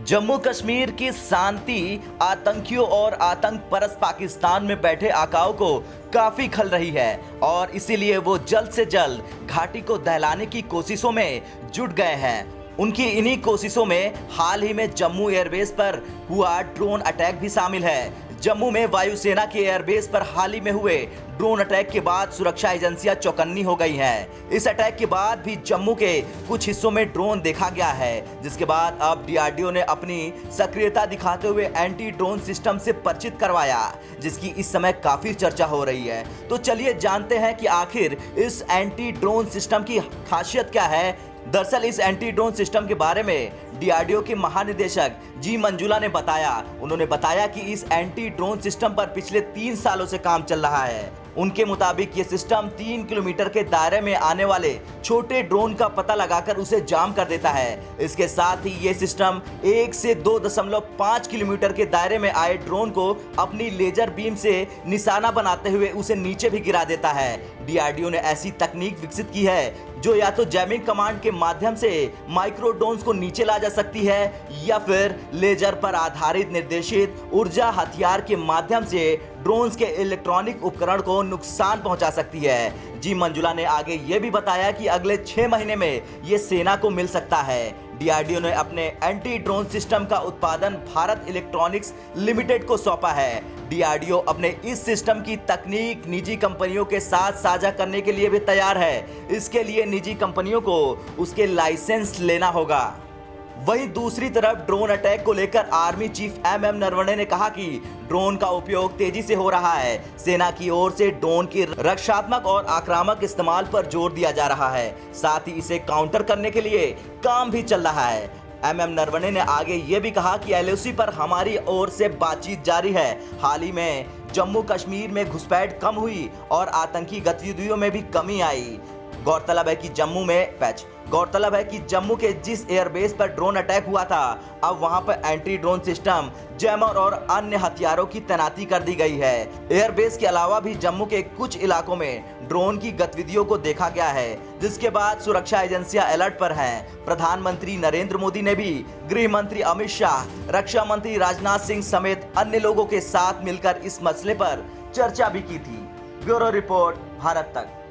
जम्मू कश्मीर की शांति आतंकियों और आतंक परस्त पाकिस्तान में बैठे आकाओं को काफी खल रही है और इसीलिए वो जल्द से जल्द घाटी को दहलाने की कोशिशों में जुट गए हैं। उनकी इन्हीं कोशिशों में हाल ही में जम्मू एयरबेस पर हुआ ड्रोन अटैक भी शामिल है। जम्मू में वायुसेना के एयरबेस पर हाल ही में हुए ड्रोन अटैक के बाद सुरक्षा एजेंसियां चौकन्नी हो गई हैं। इस अटैक के बाद भी जम्मू के कुछ हिस्सों में ड्रोन देखा गया है, जिसके बाद अब डीआरडीओ ने अपनी सक्रियता दिखाते हुए एंटी ड्रोन सिस्टम से परिचित करवाया, जिसकी इस समय काफी चर्चा हो रही है। तो चलिए जानते हैं कि आखिर इस एंटी ड्रोन सिस्टम की खासियत क्या है। दरअसल इस एंटी ड्रोन सिस्टम के बारे में डीआरडीओ के महानिदेशक जी मंजुला ने बताया। उन्होंने बताया कि इस एंटी ड्रोन सिस्टम पर पिछले 3 सालों से काम चल रहा है। उनके मुताबिक ये सिस्टम 3 किलोमीटर के दायरे में आने वाले छोटे ड्रोन का पता लगाकर उसे जाम कर देता है। इसके साथ ही ये सिस्टम 1 से 2.5 किलोमीटर के दायरे में आए ड्रोन को अपनी लेजर बीम से निशाना बनाते हुए उसे नीचे भी गिरा देता है। डीआरडीओ ने ऐसी तकनीक विकसित की है जो या तो जैमिंग कमांड के माध्यम से माइक्रो ड्रोन्स को नीचे ला जा सकती है या फिर लेजर पर आधारित निर्देशित ऊर्जा हथियार के माध्यम से ड्रोन्स के इलेक्ट्रॉनिक उपकरण को नुकसान पहुंचा सकती है। जी मंजुला ने आगे ये भी बताया कि अगले 6 महीने में ये सेना को मिल सकता है। डीआरडीओ ने अपने एंटी ड्रोन सिस्टम का उत्पादन भारत इलेक्ट्रॉनिक्स लिमिटेड को सौंपा है। डीआरडीओ अपने इस सिस्टम की तकनीक निजी कंपनियों के साथ साझा करने के लिए भी तैयार है। इसके लिए निजी कंपनियों को उसके लाइसेंस लेना होगा। वहीं दूसरी तरफ ड्रोन अटैक को लेकर आर्मी चीफ एमएम नरवणे ने कहा कि ड्रोन का उपयोग तेजी से हो रहा है। सेना की ओर से ड्रोन की रक्षात्मक और आक्रामक इस्तेमाल पर जोर दिया जा रहा है, साथ ही इसे काउंटर करने के लिए काम भी चल रहा है। एमएम नरवणे ने आगे ये भी कहा कि एलओसी पर हमारी ओर से बातचीत जारी है। हाल ही में जम्मू कश्मीर में घुसपैठ कम हुई और आतंकी गतिविधियों में भी कमी आई। गौरतलब है कि जम्मू के जिस एयरबेस पर ड्रोन अटैक हुआ था, अब वहां पर एंटी ड्रोन सिस्टम, जैमर और अन्य हथियारों की तैनाती कर दी गई है। एयरबेस के अलावा भी जम्मू के कुछ इलाकों में ड्रोन की गतिविधियों को देखा गया है, जिसके बाद सुरक्षा एजेंसियां अलर्ट पर हैं। प्रधानमंत्री नरेंद्र मोदी ने भी गृह मंत्री अमित शाह, रक्षा मंत्री राजनाथ सिंह समेत अन्य लोगों के साथ मिलकर इस मसले पर चर्चा भी की थी। ब्यूरो रिपोर्ट, भारत तक।